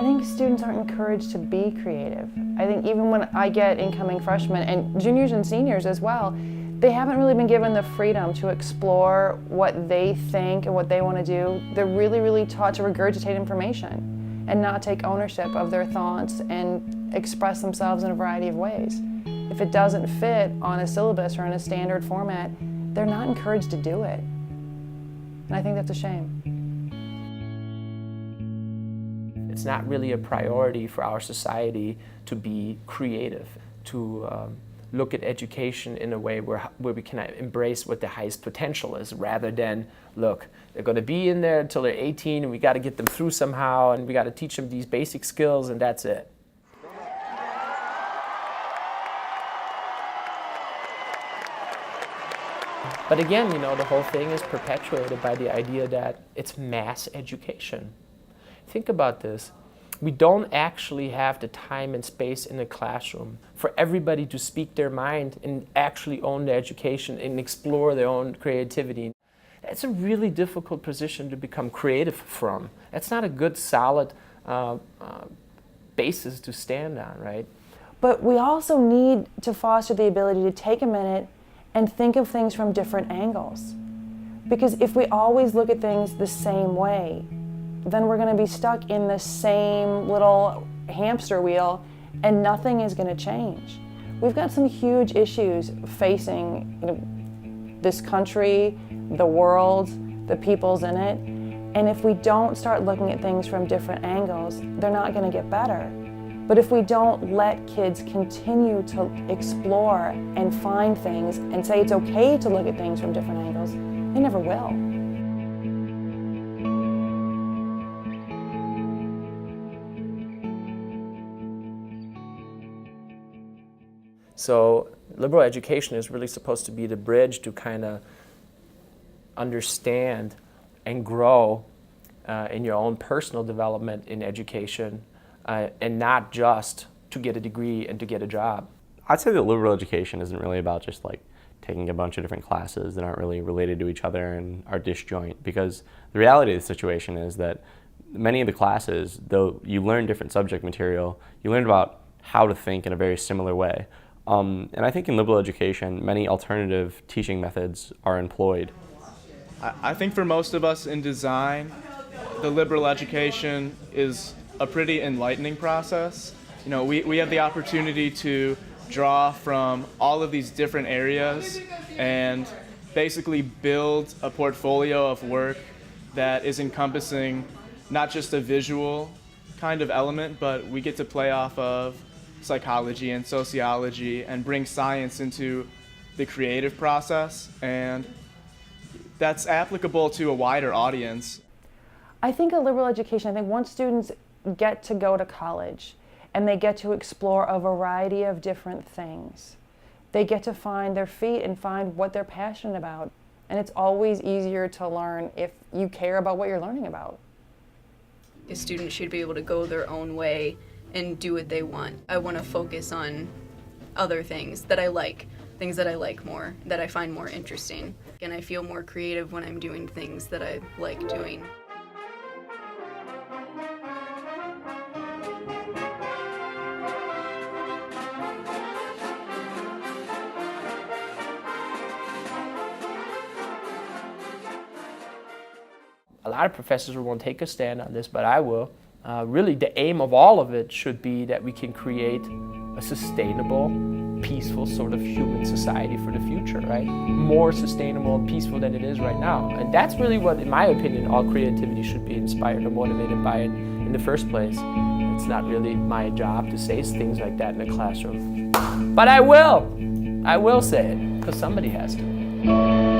think students aren't encouraged to be creative. I think even when I get incoming freshmen, and juniors and seniors as well, they haven't really been given the freedom to explore what they think and what they want to do. They're really taught to regurgitate information and not take ownership of their thoughts and express themselves in a variety of ways. If it doesn't fit on a syllabus or in a standard format, they're not encouraged to do it. And I think that's a shame. It's not really a priority for our society to be creative, to look at education in a way where we can embrace what the highest potential is, rather than, look, they're going to be in there until they're 18 and we got to get them through somehow and we got to teach them these basic skills and that's it. But again, you know, the whole thing is perpetuated by the idea that it's mass education. Think about this. We don't actually have the time and space in the classroom for everybody to speak their mind and actually own their education and explore their own creativity. It's a really difficult position to become creative from. That's not a good, solid basis to stand on, right? But we also need to foster the ability to take a minute and think of things from different angles. Because if we always look at things the same way, then we're going to be stuck in the same little hamster wheel and nothing is going to change. We've got some huge issues facing, you know, this country, the world, the peoples in it, and if we don't start looking at things from different angles, they're not going to get better. But if we don't let kids continue to explore and find things and say it's okay to look at things from different angles, they never will. So liberal education is really supposed to be the bridge to kind of understand and grow in your own personal development in education, and not just to get a degree and to get a job. I'd say that liberal education isn't really about just like taking a bunch of different classes that aren't really related to each other and are disjoint, because the reality of the situation is that many of the classes, though you learn different subject material, you learn about how to think in a very similar way. And I think in liberal education, many alternative teaching methods are employed. I think for most of us in design, the liberal education is a pretty enlightening process. You know, we have the opportunity to draw from all of these different areas and basically build a portfolio of work that is encompassing not just a visual kind of element, but we get to play off of psychology and sociology and bring science into the creative process, and that's applicable to a wider audience. I think a liberal education, I think once students get to go to college and they get to explore a variety of different things, they get to find their feet and find what they're passionate about. And it's always easier to learn if you care about what you're learning about. A student should be able to go their own way and do what they want. I want to focus on other things that I like, things that I like more, that I find more interesting. And I feel more creative when I'm doing things that I like doing. A lot of professors won't take a stand on this, but I will. Really, the aim of all of it should be that we can create a sustainable, peaceful sort of human society for the future, right? More sustainable and peaceful than it is right now. And that's really what, in my opinion, all creativity should be inspired or motivated by in the first place. It's not really my job to say things like that in a classroom. But I will say it, because somebody has to.